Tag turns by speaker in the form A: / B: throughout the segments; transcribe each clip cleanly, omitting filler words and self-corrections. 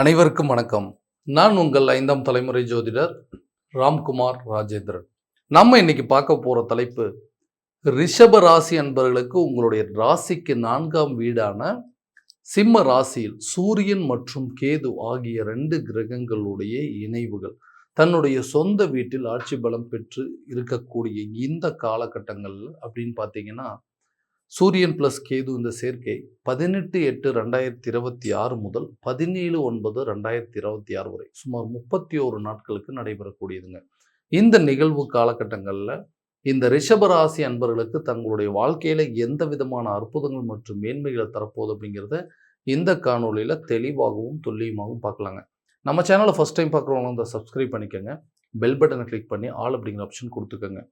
A: அனைவருக்கும் வணக்கம். நான் உங்கள் 5ஆம் தலைமுறை ஜோதிடர் ராம்குமார் ராஜேந்திரன். நம்ம இன்னைக்கு பார்க்க போற தலைப்பு, ரிஷப ராசி அன்பர்களுக்கு உங்களுடைய ராசிக்கு 4ஆம் வீடான சிம்ம ராசியில் சூரியன் மற்றும் கேது ஆகிய 2 கிரகங்களுடைய இணைவுகள் தன்னுடைய சொந்த வீட்டில் ஆட்சி பலம் பெற்று இருக்கக்கூடிய இந்த காலகட்டங்கள் அப்படின்னு பார்த்தீங்கன்னா, சூரியன் பிளஸ் கேது இந்த சேர்க்கை 18/8/2026 முதல் 17/9/2026 வரை சுமார் 31 நாட்களுக்கு நடைபெறக்கூடியதுங்க. இந்த நிகழ்வு காலகட்டங்களில் இந்த ரிஷபராசி அன்பர்களுக்கு தங்களுடைய வாழ்க்கையில எந்த விதமான அற்புதங்கள் மற்றும் மேன்மைகளை தரப்போகுது அப்படிங்கிறத இந்த காணொலியில் தெளிவாகவும் துல்லியமாகவும் பார்க்கலாங்க. நம்ம சேனலை ஃபர்ஸ்ட் டைம் பார்க்குறவங்க வந்து சப்ஸ்கிரைப் பண்ணிக்கோங்க. பெல் பட்டனை கிளிக் பண்ணி ஆல் அப்படிங்கிற ஆப்ஷன் கொடுத்துக்கோங்க.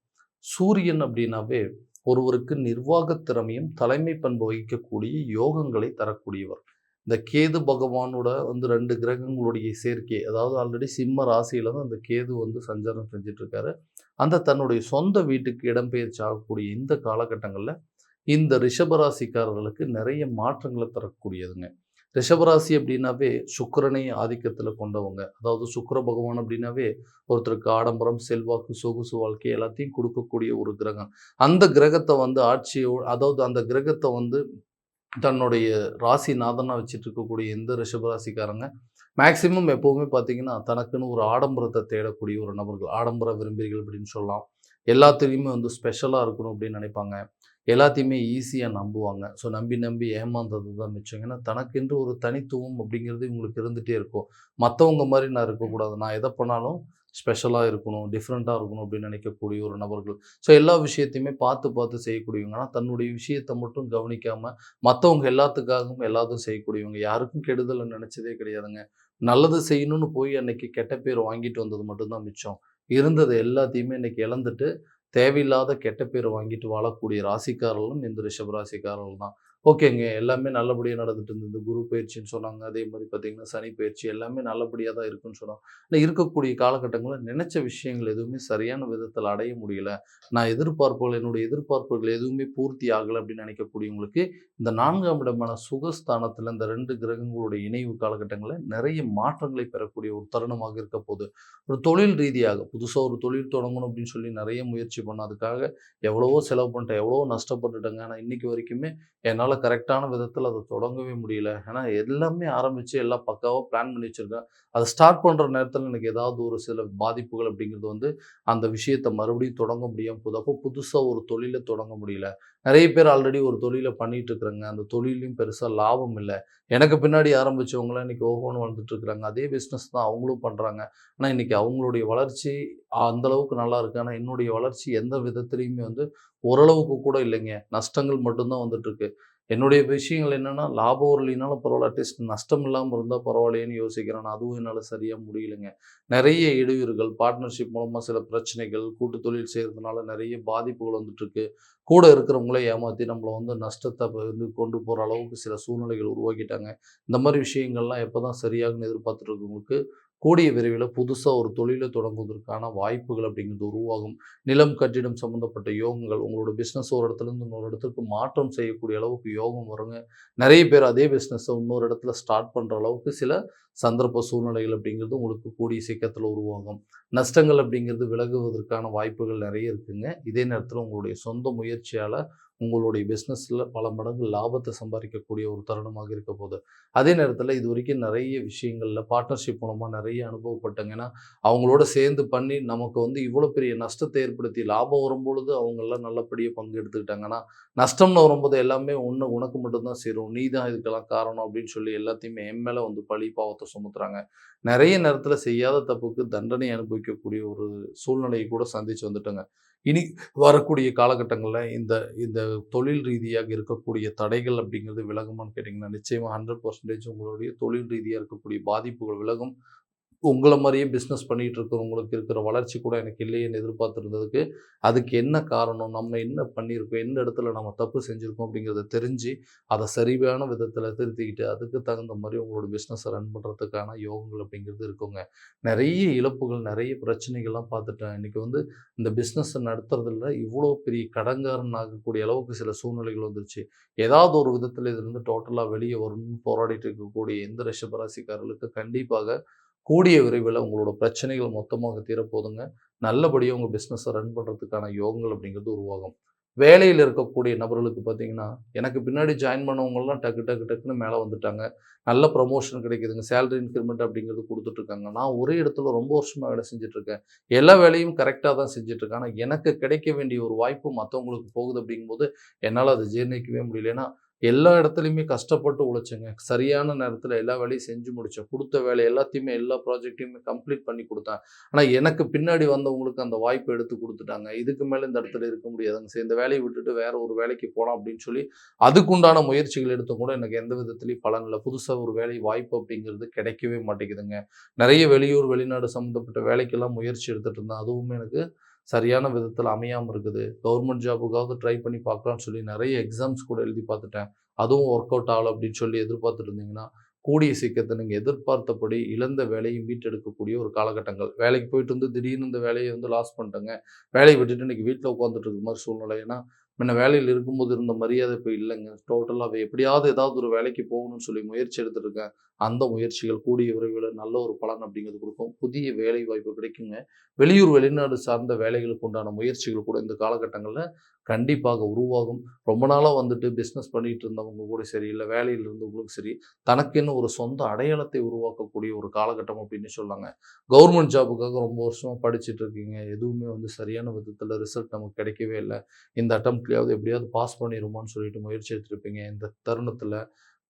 A: சூரியன் அப்படின்னாவே ஒருவருக்கு நிர்வாக திறமையும் தலைமை பண்பு வகிக்கக்கூடிய யோகங்களை தரக்கூடியவர். இந்த கேது பகவானோட 2 கிரகங்களுடைய சேர்க்கை, அதாவது ஆல்ரெடி சிம்ம ராசியில தான் அந்த கேது சஞ்சாரம் செஞ்சுட்டு இருக்காரு. அந்த தன்னுடைய சொந்த வீட்டுக்கு இடம்பெயர்ச்சி ஆகக்கூடிய இந்த காலகட்டங்களில் இந்த ரிஷபராசிக்காரர்களுக்கு நிறைய மாற்றங்களை தரக்கூடியதுங்க. ரிஷபராசி அப்படின்னாவே சுக்கிரனை ஆதிக்கத்தில் கொண்டவங்க. அதாவது சுக்கிர பகவான் அப்படின்னாவே ஒருத்தருக்கு ஆடம்பரம், செல்வாக்கு, சொகுசு வாழ்க்கை எல்லாத்தையும் கொடுக்கக்கூடிய ஒரு கிரகம். அந்த கிரகத்தை ஆட்சியோ, அதாவது அந்த கிரகத்தை தன்னுடைய ராசிநாதனா வச்சுட்டு இருக்கக்கூடிய இந்த ரிஷபராசிக்காரங்க மேக்சிமம் எப்போவுமே பார்த்தீங்கன்னா தனக்குன்னு ஒரு ஆடம்பரத்தை தேடக்கூடிய ஒரு நபர்கள், ஆடம்பர விரும்பிகள் அப்படின்னு சொல்லலாம். எல்லாத்துலேயுமே ஸ்பெஷலாக இருக்கணும் அப்படின்னு நினைப்பாங்க. எல்லாத்தையுமே ஈஸியாக நம்புவாங்க. ஸோ நம்பி நம்பி ஏமாந்தது தான் மிச்சம். ஏன்னா தனக்கென்று ஒரு தனித்துவம் அப்படிங்கிறது இவங்களுக்கு இருந்துகிட்டே இருக்கும். மற்றவங்க மாதிரி நான் இருக்கக்கூடாது, நான் எதை பண்ணாலும் ஸ்பெஷலாக இருக்கணும், டிஃப்ரெண்ட்டாக இருக்கணும் அப்படின்னு நினைக்கக்கூடிய ஒரு நபர்கள். ஸோ எல்லா விஷயத்தையுமே பார்த்து பார்த்து செய்யக்கூடியவங்க. ஆனால் தன்னுடைய விஷயத்தை மட்டும் கவனிக்காமல் மற்றவங்க எல்லாத்துக்காகவும் எல்லாத்தையும் செய்யக்கூடியவங்க. யாருக்கும் கெடுதலை நினச்சதே கிடையாதுங்க. நல்லது செய்யணும்னு போய் அன்னைக்கு கெட்ட பேர் வாங்கிட்டு வந்தது மட்டும்தான் மிச்சம். இருந்தது எல்லாத்தையுமே இன்னைக்கு இழந்துட்டு தேவையில்லாத கெட்ட பேர் வாங்கிட்டு வாழக்கூடிய ராசிக்காரர்களும் இந்த ரிஷபராசிக்காரர்கள் தான். ஓகேங்க, எல்லாமே நல்லபடியாக நடந்துட்டு இருந்தது. குரு பயிற்சின்னு சொன்னாங்க. அதே மாதிரி பார்த்தீங்கன்னா சனி பயிற்சி எல்லாமே நல்லபடியாக தான் இருக்குன்னு சொன்னாங்க. ஆனால் இருக்கக்கூடிய காலகட்டங்களில் நினைச்ச விஷயங்கள் எதுவுமே சரியான விதத்தில் அடைய முடியல. நான் என்னுடைய எதிர்பார்ப்புகள் எதுவுமே பூர்த்தி ஆகலை அப்படின்னு நினைக்கக்கூடியவங்களுக்கு இந்த 4ஆம் இடமான சுகஸ்தானத்தில் இந்த 2 கிரகங்களுடைய இணைவு காலகட்டங்களில் நிறைய மாற்றங்களை பெறக்கூடிய ஒரு தருணமாக இருக்க போகுது. ஒரு தொழில் ரீதியாக புதுசாக ஒரு தொழில் தொடங்கணும் அப்படின்னு சொல்லி நிறைய முயற்சி பண்ணேன். அதுக்காக எவ்வளவோ செலவு பண்ணிட்டேன், எவ்வளவோ நஷ்டப்பட்டுட்டேங்க. ஆனால் இன்னைக்கு வரைக்குமே என்னால் கரெக்டான விதத்தில் அதை தொடங்கவே முடியல. ஏன்னா எல்லாமே ஆரம்பித்து எல்லாம் பக்காவாக பிளான் பண்ணி வச்சுருக்கேன். அதை ஸ்டார்ட் பண்ணுற நேரத்தில் எனக்கு ஏதாவது ஒரு சில பாதிப்புகள் அப்படிங்கிறது அந்த விஷயத்தை மறுபடியும் தொடங்க முடியாமல் போகுது. அப்போ புதுசாக ஒரு தொழிலை தொடங்க முடியல. நிறைய பேர் ஆல்ரெடி ஒரு தொழிலை பண்ணிட்டு இருக்கிறாங்க. அந்த தொழிலையும் பெருசாக லாபம் இல்லை. எனக்கு பின்னாடி ஆரம்பித்தவங்களாம் இன்றைக்கி ஓஹோன்னு வந்துட்டு இருக்கிறாங்க. அதே பிஸ்னஸ் தான் அவங்களும் பண்ணுறாங்க. ஆனால் இன்றைக்கி அவங்களுடைய வளர்ச்சி அந்தளவுக்கு நல்லா இருக்குது. ஆனால் என்னுடைய வளர்ச்சி எந்த விதத்துலேயுமே ஓரளவுக்கு கூட இல்லைங்க. நஷ்டங்கள் மட்டும்தான் வந்துட்டுருக்கு. என்னுடைய விஷயங்கள் என்னென்னா, லாபம் வரலைனாலும் பரவாயில்ல, அட்லீஸ்ட் நஷ்டம் இல்லாமல் இருந்தால் பரவாயில்லையேன்னு யோசிக்கிறேன். ஆனால் அதுவும் என்னால் சரியாக முடியலைங்க. நிறைய இடையூறுகள், பார்ட்னர்ஷிப் மூலமாக சில பிரச்சனைகள், கூட்டு தொழில் செய்கிறதுனால நிறைய பாதிப்புகள் வந்துட்டுருக்கு. கூட இருக்கிறவங்களே ஏமாற்றி நம்மளை நஷ்டத்தை கொண்டு போகிற அளவுக்கு சில சூழ்நிலைகள் உருவாக்கிட்டாங்க. இந்த மாதிரி விஷயங்கள்லாம் எப்போ தான் சரியாகும்னு எதிர்பார்த்துட்டு இருக்கவங்களுக்கு கூடிய விரைவில் புதுசாக ஒரு தொழிலை தொடங்குவதற்கான வாய்ப்புகள் அப்படிங்கிறது உருவாகும். நிலம், கட்டிடம் சம்மந்தப்பட்ட யோகங்கள், உங்களோட பிஸ்னஸ் ஒரு இடத்துலேருந்து இன்னொரு இடத்துக்கு மாற்றம் செய்யக்கூடிய அளவுக்கு யோகம் வருங்க. நிறைய பேர் அதே பிஸ்னஸை இன்னொரு இடத்துல ஸ்டார்ட் பண்ணுற அளவுக்கு சில சந்தர்ப்ப சூழ்நிலைகள் அப்படிங்கிறது உங்களுக்கு கூடிய சீக்கிரத்தில் உருவாகும். நஷ்டங்கள் அப்படிங்கிறது விலகுவதற்கான வாய்ப்புகள் நிறைய இருக்குங்க. இதே நேரத்தில் உங்களுடைய சொந்த முயற்சியால் உங்களுடைய பிஸ்னஸில் பல மடங்கு லாபத்தை சம்பாதிக்கக்கூடிய ஒரு தருணமாக இருக்க போகுது. அதே நேரத்தில் இது வரைக்கும் நிறைய விஷயங்களில் பார்ட்னர்ஷிப் மூலமாக நிறைய அனுபவப்பட்டேங்க. ஏன்னா அவங்களோட சேர்ந்து பண்ணி நமக்கு இவ்வளோ பெரிய நஷ்டத்தை ஏற்படுத்தி லாபம் வரும்பொழுது அவங்கெல்லாம் நல்லபடியாக பங்கு எடுத்துக்கிட்டாங்கன்னா, நஷ்டம்னு வரும்போது எல்லாமே உனக்கு மட்டும்தான் சேரும், நீ தான் இதுக்கெல்லாம் காரணம் அப்படின்னு சொல்லி எல்லாத்தையுமே என் மேலே பழி பாவத்தை சுமத்துறாங்க. நிறைய நேரத்தில் செய்யாத தப்புக்கு தண்டனை அனுபவிக்கக்கூடிய ஒரு சூழ்நிலையை கூட சந்தித்து வந்துட்டோங்க. இனி வரக்கூடிய காலகட்டங்களில் இந்த இந்த தொழில் ரீதியாக இருக்கக்கூடிய தடைகள் அப்படிங்கிறது விலகுமான்னு கேட்டிங்கன்னா, நிச்சயமாக 100% உங்களுடைய தொழில் ரீதியாக இருக்கக்கூடிய பாதிப்புகள் விலகும். உங்கள மாரியே பிஸ்னஸ் பண்ணிட்டு இருக்கிறவங்களுக்கு இருக்கிற வளர்ச்சி கூட எனக்கு இல்லையேன்னு எதிர்பார்த்திருந்ததுக்கு, அதுக்கு என்ன காரணம்? நம்ம என்ன பண்ணியிருக்கோம்? எந்த இடத்துல நம்ம தப்பு செஞ்சிருக்கோம்? அப்படிங்கிறத தெரிஞ்சு, அத சரியான விதத்தில திருத்திக்கிட்டு, அதுக்கு தகுந்த மாரி உங்களோட பிஸ்னஸ ரன் பண்றதுக்கான யோகங்கள் அப்படிங்கிறது இருக்குங்க. நெறைய இழப்புகள், நெறைய பிரச்சனைகள்லாம் பார்த்துட்டேன். இன்னைக்கு வந்து இந்த பிஸ்னஸ நடத்துறதில இவ்வளோ பெரிய கடன்காரன் ஆகக்கூடிய அளவுக்கு சில சூழ்நிலைகள் வந்துருச்சு. ஏதாவது ஒரு விதத்தில இதிலிருந்து டோட்டலா வெளிய வரணும்னு போராடிட்டு இருக்கக்கூடிய எந்த ரிஷபராசிக்காரர்களுக்கு கண்டிப்பாக கூடிய விரைவில உங்களோட பிரச்சனைகள் மொத்தமாக தீரப்போதுங்க. நல்லபடியா உங்க பிசினஸ ரன் பண்றதுக்கான யோகங்கள் அப்படிங்கிறது உருவாகும். வேலையில இருக்கக்கூடிய நபர்களுக்கு பார்த்தீங்கன்னா, எனக்கு பின்னாடி ஜாயின் பண்ணவங்கலாம் டக்கு டக்கு டக்குன்னு மேல வந்துட்டாங்க. நல்ல ப்ரமோஷன் கிடைக்குதுங்க. சேலரி இன்கிரிமெண்ட் அப்படிங்கிறது குடுத்துட்டுருக்காங்க. நான் ஒரே இடத்துல ரொம்ப வருஷமா வேலை செஞ்சுட்டுருக்கேன். எல்லா வேலையும் கரெக்ட்டா தான் செஞ்சுட்டுருக்கேன். ஆனா, எனக்கு கிடைக்க வேண்டிய ஒரு வாய்ப்பு மத்தவங்களுக்கு போகுது அப்படிங்கும்போது, என்னால அத ஜீரணிக்கவே முடியல. ஏன்னா, எல்லா இடத்துலயுமே கஷ்டப்பட்டு உழைச்சேங்க. சரியான நேரத்தில எல்லா வேலையும் செஞ்சு முடிச்சேன். குடுத்த வேலை எல்லாத்தையுமே எல்லா ப்ராஜெக்ட்டையுமே கம்ப்ளீட் பண்ணி குடுத்தேன். ஆனா, எனக்கு பின்னாடி வந்தவங்களுக்கு அந்த வாய்ப்ப எடுத்து குடுத்துட்டாங்க. இதுக்கு மேல இந்த இடத்துல இருக்க முடியாதுங்க. சரி இந்த வேலைய விட்டுட்டு வேற ஒரு வேலைக்கு போலாம் அப்படின்னு சொல்லி, அதுக்குண்டான முயற்சிகள் எடுத்தும் கூட எனக்கு எந்த விதத்திலயும் பலன் இல்ல. புதுசா ஒரு வேலை வாய்ப்பு அப்படிங்கிறது கிடைக்கவே மாட்டேங்குதுங்க. நெறைய வெளியூர், வெளிநாடு சம்மந்தப்பட்ட வேலைக்கெல்லாம் முயற்சி எடுத்துட்டு இருந்தேன். அதுவுமே எனக்கு சரியான விதத்தில அமையாம இருக்குது. கவர்மெண்ட் ஜாபுக்காவது ட்ரை பண்ணி பார்க்கலான்னு சொல்லி நெறைய எக்ஸாம்ஸ் கூட எழுதி பார்த்துட்டேன். அதுவும் ஒர்க் அவுட் ஆகல அப்படின்னு சொல்லி எதிர்பார்த்துட்டு இருந்தீங்கன்னா, கூடிய சீக்கிரத்தில நீங்க எதிர்பார்த்தபடி இழந்த வேலையை மீட்டெடுக்கக்கூடிய ஒரு காலகட்டங்கள். வேலைக்கு போயிட்டு வந்து திடீர்னு இந்த வேலைய வந்து லாஸ் பண்ணிட்டேங்க. வேலைய விட்டுட்டு இன்னைக்கு வீட்ல உட்காந்துட்டு இருக்க மாரி சூழ்நிலை. ஏன்னா, முன்ன வேலையில இருக்கும்போது இருந்த மரியாதை இப்ப இல்லங்க. டோட்டலாவே எப்படியாவது ஏதாவது ஒரு வேலைக்கு போகணும்னு சொல்லி முயற்சி எடுத்துட்டு இருக்கேன். அந்த முயற்சிகள் கூடிய விரைவில நல்ல ஒரு பலன் அப்படிங்கிறது குடுக்கும். புதிய வேலை வாய்ப்பு கிடைக்குங்க. வெளியூர், வெளிநாடு சார்ந்த வேலைகளுக்கு உண்டான முயற்சிகள் கூட இந்த காலகட்டங்கள்ல கண்டிப்பாக உருவாகும். ரொம்ப நாளா வந்துட்டு பிசினஸ் பண்ணிட்டு இருந்தவங்க கூட சரி, இல்ல வேலையில இருந்தவங்களுக்கும் சரி, தனக்கென்னு ஒரு சொந்த அடையாளத்தை உருவாக்கக்கூடிய ஒரு காலகட்டம் அப்படின்னு சொல்லலாங்க. கவர்மெண்ட் ஜாபுக்காக ரொம்ப வருஷமா படிச்சுட்டு இருக்கீங்க. எதுவுமே வந்து சரியான விதத்தில ரிசல்ட் நமக்கு கிடைக்கவே இல்ல. இந்த அட்டெம்ப்ட்லயாவது எப்படியாவது பாஸ் பண்ணிருவோமான்னு சொல்லிட்டு முயற்சி எடுத்திருப்பீங்க. இந்த தருணத்தில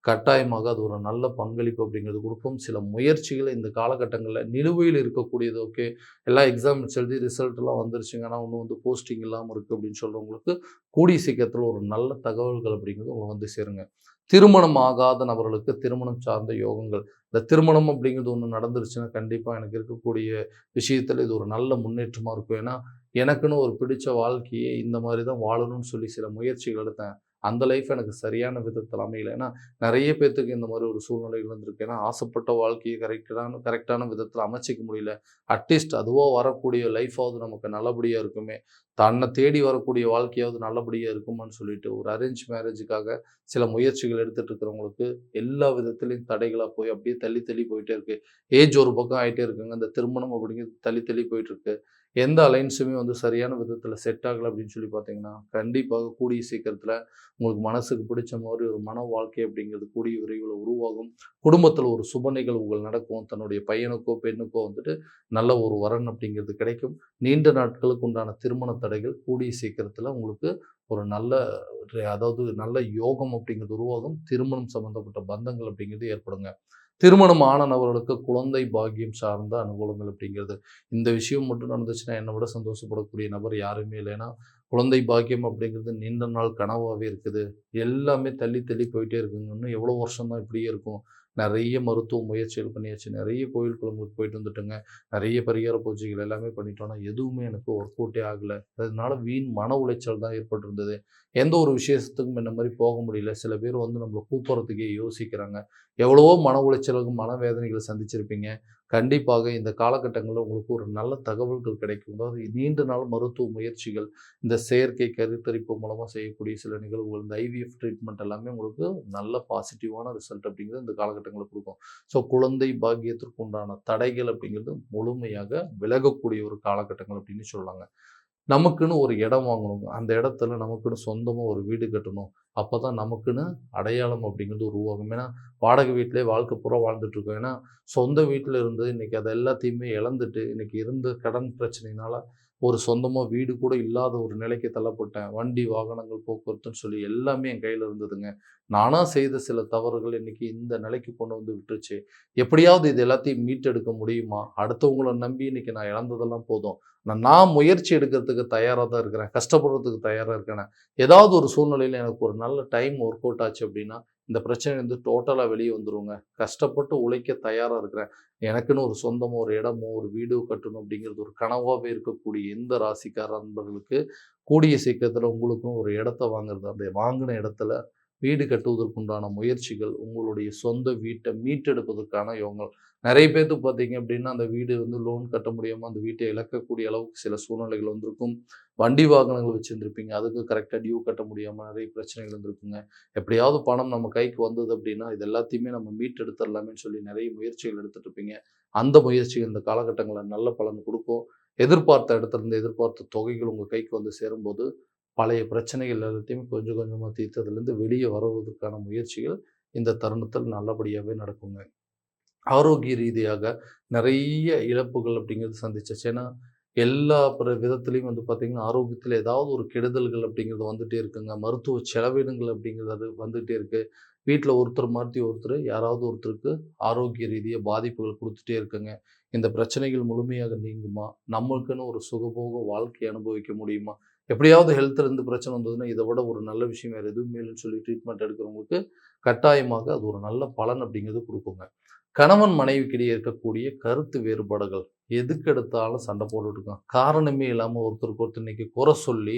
A: கட்டாயமாக அது ஒரு நல்ல பங்களிப்பு அப்படிங்கிறது குடுக்கும். சில முயற்சிகள் இந்த காலகட்டங்கள்ல நிலுவையில் இருக்கக்கூடியது ஓகே. எல்லா எக்ஸாம்ஸ் எழுதி ரிசல்ட்லாம் வந்துருச்சுங்க. ஆனா இன்னும் வந்து போஸ்டிங் இல்லாம இருக்கு அப்படின்னு சொல்றவங்களுக்கு, கூடிய சீக்கிரத்தில ஒரு நல்ல தகவல்கள் அப்படிங்கிறது உங்கள வந்து சேருங்க. திருமணம் ஆகாத நபர்களுக்கு திருமணம் சார்ந்த யோகங்கள். இந்த திருமணம் அப்படிங்கிறது ஒண்ணு நடந்துருச்சுன்னா, கண்டிப்பா எனக்கு இருக்கக்கூடிய விஷயத்தில இது ஒரு நல்ல முன்னேற்றமா இருக்கும். ஏன்னா, எனக்குன்னு ஒரு பிடிச்ச வாழ்க்கைய இந்த மாரி தான் வாழணும்னு சொல்லி சில முயற்சிகள் எடுத்தேன். அந்த லைஃப் எனக்கு சரியான விதத்தில அமையல. ஏன்னா, நெறைய பேத்துக்கு இந்த மாரி ஒரு சூழ்நிலைகள் வந்திருக்கு. ஏன்னா, ஆசைப்பட்ட வாழ்க்கைய கரெக்டான கரெக்டான விதத்தில அமைச்சுக்க முடியல. அட்லீஸ்ட் அதுவா வரக்கூடிய லைஃபாவது நமக்கு நல்லபடியா இருக்குமே! தன்ன தேடி வரக்கூடிய வாழ்க்கையாவது நல்லபடியா இருக்குமான்னு சொல்லிட்டு, ஒரு அரேஞ்ச் மேரேஜுக்காக சில முயற்சிகள் எடுத்துட்டு இருக்கிறவங்களுக்கு, எல்லா விதத்திலயும் தடைகளா போய் அப்படியே தள்ளி தள்ளி போயிட்டே இருக்கு. ஏஜ் ஒரு பக்கம் ஆயிட்டே இருக்குங்க. இந்த திருமணம் அப்படிங்கிறது தள்ளி தள்ளி போயிட்டுருக்கு. எந்த அலைன்ஸுமே வந்து சரியான விதத்தில செட் ஆகல அப்படின்னு சொல்லி பார்த்தீங்கன்னா, கண்டிப்பாக கூடிய சீக்கிரத்தில உங்களுக்கு மனசுக்கு பிடிச்ச மாரி ஒரு மன வாழ்க்கை அப்படிங்கிறது கூடிய விரைவில உருவாகும். குடும்பத்தில ஒரு சுப நிகழ்வுகள் நடக்கும். தன்னுடைய பையனுக்கோ, பெண்ணுக்கோ வந்துட்டு நல்ல ஒரு வரன் அப்படிங்கிறது கிடைக்கும். நீண்ட நாட்களுக்கு உண்டான திருமண தடைகள் கூடிய சீக்கிரத்தில உங்களுக்கு ஒரு நல்ல அதாவது நல்ல யோகம் அப்படிங்கிறது உருவாகும். திருமணம் சம்மந்தப்பட்ட பந்தங்கள் அப்படிங்கிறது ஏற்படுங்க. திருமணம் ஆன நபர்களுக்கு குழந்தை பாக்கியம் சார்ந்த அனுகூலங்கள் அப்படிங்கிறது. இந்த விஷயம் மட்டும் நடந்துச்சுன்னா, என்ன விட சந்தோஷப்படக்கூடிய நபர் யாருமே இல்ல. ஏன்னா, குழந்தை பாக்கியம் அப்படிங்கிறது நீண்ட நாள் கனவாவே இருக்குது. எல்லாமே தள்ளி தள்ளி போயிட்டே இருக்குங்க. இன்னும் எவ்வளோ வருஷம் தான் இப்படியே இருக்கும்? நெறைய மருத்துவ முயற்சிகள் பண்ணியாச்சு. நெறைய கோயில் குளங்களுக்கு போயிட்டு வந்துட்டேங்க. நெறைய பரிகார பூஜைகள் எல்லாமே பண்ணிட்டோம். ஆனா, எதுவுமே எனக்கு ஒர்க் அவுட்டே ஆகல. அதனால வீண் மன உளைச்சல் தான் ஏற்பட்டிருந்தது. எந்த ஒரு விசேஷத்துக்கும் இந்த மாரி போக முடியல. சில பேர் வந்து நம்மள கூப்பிடுறதுக்கே யோசிக்கிறாங்க. எவ்வளவோ மன உளைச்சலுக்கும், மனவேதனைகள சந்திச்சிருப்பீங்க. கண்டிப்பாக இந்த காலகட்டங்கள்ல உங்களுக்கு ஒரு நல்ல தகவல்கள் கிடைக்கும். அதாவது நீண்ட நாள் மருத்துவ முயற்சிகள், இந்த செயற்கை கருத்தரிப்பு மூலமா செய்யக்கூடிய சில நிகழ்வுகள், இந்த ஐவிஎஃப் ட்ரீட்மெண்ட் எல்லாமே உங்களுக்கு நல்ல பாசிட்டிவான ரிசல்ட் அப்படிங்கிறது இந்த காலகட்டங்கள்ல குடுக்கும். ஸோ குழந்தை பாக்கியத்திற்கு உண்டான தடைகள் அப்படிங்கிறது முழுமையாக விலகக்கூடிய ஒரு காலகட்டங்கள் அப்படின்னு சொல்லலாங்க. நமக்குன்னு ஒரு இடம் வாங்கணுங்க. அந்த இடத்துல நமக்குன்னு சொந்தமா ஒரு வீடு கட்டணும். அப்பதான் நமக்குன்னு அடையாளம் அப்படிங்கிறது உருவாகும். ஏன்னா, வாடகை வீட்டிலேயே வாழ்க்கை பூரா வாழ்ந்துட்டுருக்கோம். ஏன்னா, சொந்த வீட்ல இருந்து இன்னைக்கு அத எல்லாத்தையுமே இழந்துட்டு, இன்னைக்கு இருந்த கடன் பிரச்சனையினால ஒரு சொந்தமா வீடு கூட இல்லாத ஒரு நிலைக்கு தள்ளப்பட்டேன். வண்டி, வாகனங்கள், போக்குவரத்துன்னு சொல்லி எல்லாமே என் கையில இருந்ததுங்க. நானா செய்த சில தவறுகள் இன்னைக்கு இந்த நிலைக்கு கொண்டு வந்து விட்டுருச்சு. எப்படியாவது இது எல்லாத்தையும் மீட்டெடுக்க முடியுமா? அடுத்தவங்கள நம்பி இன்னைக்கு நான் இழந்ததெல்லாம் போதும். நான் முயற்சி எடுக்கிறதுக்கு தயாரா தான் இருக்கிறேன். கஷ்டப்படுறதுக்கு தயாரா இருக்கேன். ஏதாவது ஒரு சூழ்நிலையில எனக்கு ஒரு நல்ல டைம் ஒர்க் அவுட் ஆச்சு அப்படின்னா, இந்த பிரச்சனை வந்து டோட்டலா வெளிய வந்துருங்க. கஷ்டப்பட்டு உழைக்க தயாரா இருக்கிறேன். எனக்குன்னு ஒரு சொந்தமோ, ஒரு இடமோ, ஒரு வீடோ கட்டணும் அப்படிங்கிறது ஒரு கனவாவே இருக்கக்கூடிய எந்த ராசிக்கார நண்பர்களுக்கு, கூடிய சீக்கிரத்தில உங்களுக்குன்னு ஒரு இடத்த வாங்குறது, அந்த வாங்குன இடத்துல வீடு கட்டுவதற்குண்டான முயற்சிகள், உங்களுடைய சொந்த வீட்ட மீட்டெடுப்பதற்கான யோகங்கள். நெறைய பேத்துக்கு பார்த்தீங்க அப்படின்னா, அந்த வீடு வந்து லோன் கட்ட முடியாம அந்த வீட்ட இழக்கக்கூடிய அளவுக்கு சில சூழ்நிலைகள் வந்திருக்கும். வண்டி வாகனங்கள் வச்சிருந்திருப்பீங்க. அதுக்கு கரெக்ட்டா டியூ கட்ட முடியாம நெறைய பிரச்சனைகள் இருந்திருக்குங்க. எப்படியாவது பணம் நம்ம கைக்கு வந்தது அப்படின்னா, இது எல்லாத்தையுமே நம்ம மீட்டெடுத்துறலாமேன்னு சொல்லி நெறைய முயற்சிகள் எடுத்துட்டு இருப்பீங்க. அந்த முயற்சிகள் இந்த காலகட்டங்கள்ல நல்ல பலன் குடுக்கும். எதிர்பார்த்த இடத்துலருந்து எதிர்பார்த்த தொகைகள் உங்க கைக்கு வந்து சேரும்போது, பழைய பிரச்சனைகள் எல்லாத்தையுமே கொஞ்சம் கொஞ்சமா தீர்த்து அதிலிருந்து வெளிய வருவதற்கான முயற்சிகள் இந்த தருணத்தில் நல்லபடியாவே நடக்குங்க. ஆரோக்கிய ரீதியாக நெறைய இழப்புகள் அப்படிங்கிறது சந்திச்சாச்சு. ஏன்னா, எல்லா விதத்திலயும் வந்து பார்த்தீங்கன்னா, ஆரோக்கியத்தில ஏதாவது ஒரு கெடுதல்கள் அப்படிங்கிறது வந்துட்டே இருக்குங்க. மருத்துவ செலவினங்கள் அப்படிங்கிறது அது வந்துட்டே இருக்கு. வீட்ல ஒருத்தர் மாத்தி ஒருத்தர் யாராவது ஒருத்தருக்கு ஆரோக்கிய ரீதியா பாதிப்புகள் குடுத்துட்டே இருக்குங்க. இந்த பிரச்சனைகள் முழுமையாக நீங்குமா? நம்மளுக்குன்னு ஒரு சுகபோக வாழ்க்கை அனுபவிக்க முடியுமா? எப்படியாவது ஹெல்த்ல இருந்து பிரச்சனை வந்ததுன்னா, இத விட ஒரு நல்ல விஷயம் வேற எதுவுமே இல்லன்னு சொல்லி ட்ரீட்மெண்ட் எடுக்கிறவங்களுக்கு, கட்டாயமாக அது ஒரு நல்ல பலன் அப்படிங்கிறது குடுக்குங்க. கணவன் மனைவிக்கிடையே இருக்கக்கூடிய கருத்து வேறுபாடுகள் எதுக்கெடுத்தாலும் சண்டை போட்டுட்டு இருக்கான். காரணமே இல்லாம ஒருத்தருக்கு ஒருத்தர் இன்னைக்கு குறை சொல்லி,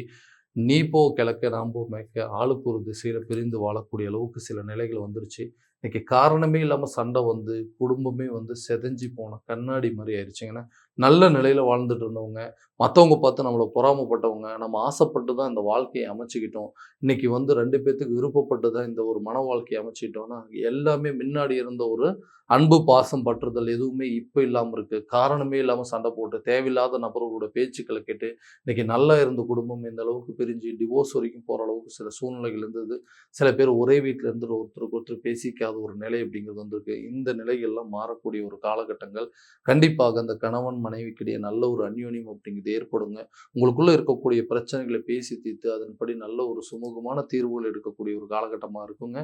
A: நீ போ கிழக்க, நான் போ மேற்க, ஆளுக்கு ஒரு திசையில பிரிந்து வாழக்கூடிய அளவுக்கு சில நிலைகள் வந்துருச்சு. இன்னைக்கு காரணமே இல்லாம சண்டை வந்து, குடும்பமே வந்து சிதைஞ்சு போன கண்ணாடி மாரி ஆயிருச்சுங்க. ஏன்னா, நல்ல நிலையில வாழ்ந்துட்டு இருந்தவங்க, மத்தவங்க பார்த்து நம்மள பொறாமப்பட்டவங்க, நம்ம ஆசைப்பட்டு தான் இந்த வாழ்க்கைய அமைச்சுக்கிட்டோம். இன்னைக்கு வந்து 2 பேத்துக்கு விருப்பப்பட்டு தான் இந்த ஒரு மன வாழ்க்கைய அமைச்சுக்கிட்டோம்னா, எல்லாமே முன்னாடி இருந்த ஒரு அன்பு, பாசம், பற்றுதல் எதுவுமே இப்ப இல்லாம இருக்கு. காரணமே இல்லாம சண்டை போட்டு, தேவையில்லாத நபர்களோட பேச்சுக்கள கேட்டு, இன்னைக்கு நல்லா இருந்த குடும்பம் இந்த அளவுக்கு பிரிஞ்சு, டிவோர்ஸ் வரைக்கும் போற அளவுக்கு சில சூழ்நிலைகள் இருந்தது. சில பேர் ஒரே வீட்ல இருந்து ஒருத்தருக்கு ஒருத்தர் பேசிக்காத ஒரு நிலை அப்படிங்கிறது வந்திருக்கு. இந்த நிலைகள்லாம் மாறக்கூடிய ஒரு காலகட்டங்கள். கண்டிப்பாக அந்த கணவன் மனைவிக்கிடையே நல்ல ஒரு அந்யோன்யம் அப்படிங்கிறது ஏற்படுங்க. உங்களுக்குள்ள இருக்கக்கூடிய பிரச்சனைகள பேசி தீர்த்து, அதன்படி நல்ல ஒரு சுமூகமான தீர்வுகள் எடுக்கக்கூடிய ஒரு காலகட்டமா இருக்குங்க.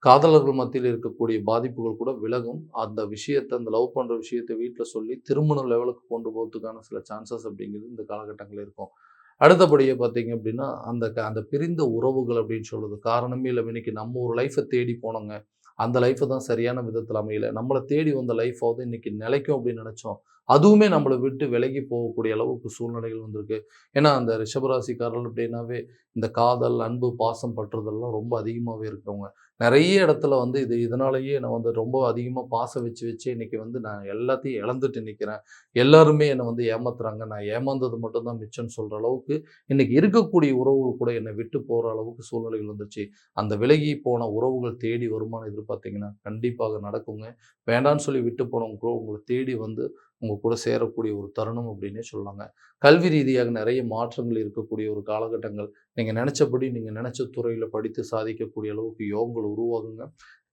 A: காதலர்கள் மத்தியில இருக்கக்கூடிய பாதிப்புகள் கூட விலகும். அந்த விஷயத்த அந்த லவ் பண்ற விஷயத்த வீட்ல சொல்லி திருமண லெவலுக்கு கொண்டு போறதுக்கான சில சான்சஸ் அப்படிங்கிறது இந்த காலகட்டங்கள்ல இருக்கும். அடுத்தபடியா பார்த்தீங்க அப்படின்னா, அந்த பிரிந்த உறவுகள் அப்படின்னு சொல்றது காரணமே இல்லாம இன்னைக்கு நம்ம ஒரு லைஃப்ப தேடி போனோங்க. அந்த லைஃப் தான் சரியான விதத்தில அமையல. நம்மள தேடி வந்த லைஃபாவது இன்னைக்கு நிலைக்கும் அப்படின்னு நெனைச்சோம். அதுவுமே நம்மள விட்டு விலகி போகக்கூடிய அளவுக்கு சூழ்நிலைகள் வந்திருக்கு. ஏன்னா, அந்த ரிஷபராசிக்காரர்கள் அப்படின்னாவே இந்த காதல், அன்பு, பாசம், பற்றுதல்லாம் ரொம்ப அதிகமாவே இருக்கிறவங்க. நெறைய இடத்துல வந்து இதனாலேயே நான் வந்து ரொம்ப அதிகமா பாசம் வச்சு வச்சு இன்னைக்கு வந்து நான் எல்லாத்தையும் இழந்துட்டு நிக்கிறேன். எல்லாருமே என்ன வந்து ஏமாத்துறாங்க. நான் ஏமாந்தது மட்டும் தான் மிச்சம்னு சொல்ற அளவுக்கு, இன்னைக்கு இருக்கக்கூடிய உறவுகள் கூட என்னை விட்டு போற அளவுக்கு சூழ்நிலைகள் வந்துருச்சு. அந்த விலகி போன உறவுகள் தேடி வருமான்னு எதிர்பார்த்தீங்கன்னா, கண்டிப்பாக நடக்குங்க. வேண்டான்னு சொல்லி விட்டு போனவங்க கூட உங்கள தேடி வந்து உங்க கூட சேரக்கூடிய ஒரு தருணம் அப்படின்னே சொல்லலாங்க. கல்வி ரீதியாக நெறைய மாற்றங்கள் இருக்கக்கூடிய ஒரு காலகட்டங்கள். நீங்க நெனச்சபடி, நீங்க நெனச்ச துறையில படித்து சாதிக்கக்கூடிய அளவுக்கு யோகங்கள் உருவாகுங்க.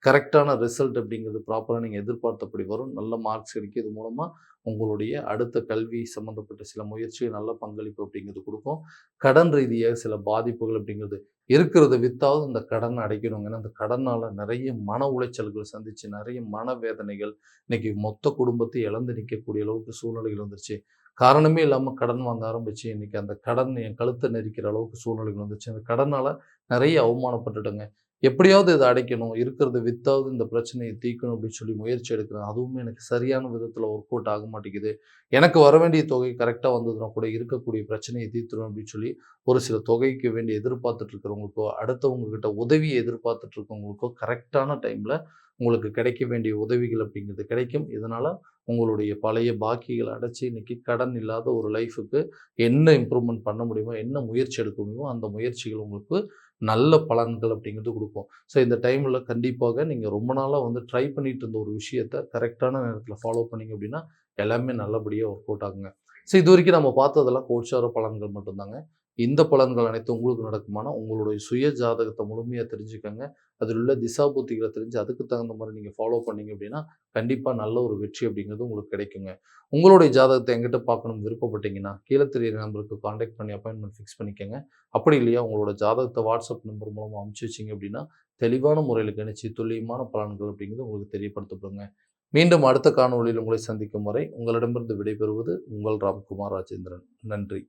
A: கரெக்ட்டான ரிசல்ட் அப்படிங்கிறது ப்ராப்பரா நீங்க எதிர்பார்த்தபடி வரும். நல்ல மார்க்ஸ் எடுக்க இது மூலமா உங்களுடைய அடுத்த கல்வி சம்மந்தப்பட்ட சில முயற்சிகள் நல்ல பங்களிப்பு அப்படிங்கிறது குடுக்கும். கடன் ரீதியாக சில பாதிப்புகள் அப்படிங்கிறது இருக்கிறத வித்தாவது இந்த கடன அடைக்கணுங்க. ஏன்னா, அந்த கடனால நெறைய மன உளைச்சல்கள் சந்திச்சு, நெறைய மனவேதனைகள், இன்னைக்கு மொத்த குடும்பத்தையும் இழந்து நிக்கக்கூடிய அளவுக்கு சூழ்நிலைகள் வந்துருச்சு. காரணமே இல்லாம கடன் வாங்க ஆரம்பிச்சு, இன்னைக்கு அந்த கடன் என் கழுத்த நெரிக்கிற அளவுக்கு சூழ்நிலைகள் வந்துச்சு. அந்த கடனால நெறைய அவமானப்பட்டுட்டேங்க. எப்படியாவது இத அடைக்கணும். இருக்கிறத வித்தாவது இந்த பிரச்சனைய தீர்க்கணும் அப்படின்னு சொல்லி முயற்சி எடுக்கிறேன். அதுவுமே எனக்கு சரியான விதத்தில ஒர்க் அவுட் ஆக மாட்டேங்குது. எனக்கு வர வேண்டிய தொகை கரெக்ட்டா வந்ததுனா கூட இருக்கக்கூடிய பிரச்சனைய தீர்த்துரும் அப்படின்னு சொல்லி, ஒரு சில தொகைக்கு வேண்டி எதிர்பார்த்துட்டு இருக்கிறவங்களுக்கோ, அடுத்தவங்க கிட்ட உதவிய எதிர்பார்த்துட்டு இருக்கவங்களுக்கோ, கரெக்ட்டான டைம்ல உங்களுக்கு கிடைக்க வேண்டிய உதவிகள் அப்படிங்கிறது கிடைக்கும். இதனால உங்களுடைய பழைய பாக்கிகள அடைச்சு இன்னைக்கு கடன் இல்லாத ஒரு லைஃப்க்கு என்ன இம்ப்ரூவ்மென்ட் பண்ண முடியுமோ, என்ன முயற்சி எடுக்க முடியுமோ, அந்த முயற்சிகள் உங்களுக்கு நல்ல பலன்கள் அப்படிங்கிறது குடுக்கும். ஸோ இந்த டைம்ல கண்டிப்பாக நீங்க ரொம்ப நாளா வந்து ட்ரை பண்ணிட்டு இருந்த ஒரு விஷயத்த கரெக்ட்டான நேரத்தில ஃபாலோ பண்ணீங்க அப்படின்னா, எல்லாமே நல்லபடியா ஒர்க் அவுட் ஆகுங்க. ஸோ இதுவரைக்கும் நம்ம பார்த்ததெல்லாம் கோச்சார பலன்கள் மட்டும் தாங்க. இந்த பலன்கள் அனைத்தும் உங்களுக்கு நடக்குமானா, உங்களுடைய சுய ஜாதகத்த முழுமையா தெரிஞ்சுக்கங்க. அதில் உள்ள திசாபுத்திகள தெரிஞ்சு அதுக்கு தகுந்த மாரி நீங்க ஃபாலோ பண்ணீங்க அப்படின்னா, கண்டிப்பா நல்ல ஒரு வெற்றி அப்படிங்கிறது உங்களுக்கு கிடைக்குங்க. உங்களுடைய ஜாதகத்த என்கிட்ட பார்க்கணும்னு விருப்பப்பட்டீங்கன்னா, கீழ தெரியிற நம்பருக்கு கான்டாக்ட் பண்ணி அப்பாயின்ட்மென்ட் ஃபிக்ஸ் பண்ணிக்கங்க. அப்படி இல்லையா உங்களோட ஜாதகத்த வாட்ஸ்அப் நம்பர் மூலமா அனுப்பிச்சு வச்சீங்க அப்படின்னா, தெளிவான முறையில கணிச்சு துல்லியமான பலன்கள் அப்படிங்கிறது உங்களுக்கு தெரியப்படுத்தப்படுங்க. மீண்டும் அடுத்த காணொளியில் உங்களை சந்திக்கும் வரை உங்களிடமிருந்து விடைபெறுவது உங்கள் ராம்குமார் ராஜேந்திரன். நன்றி.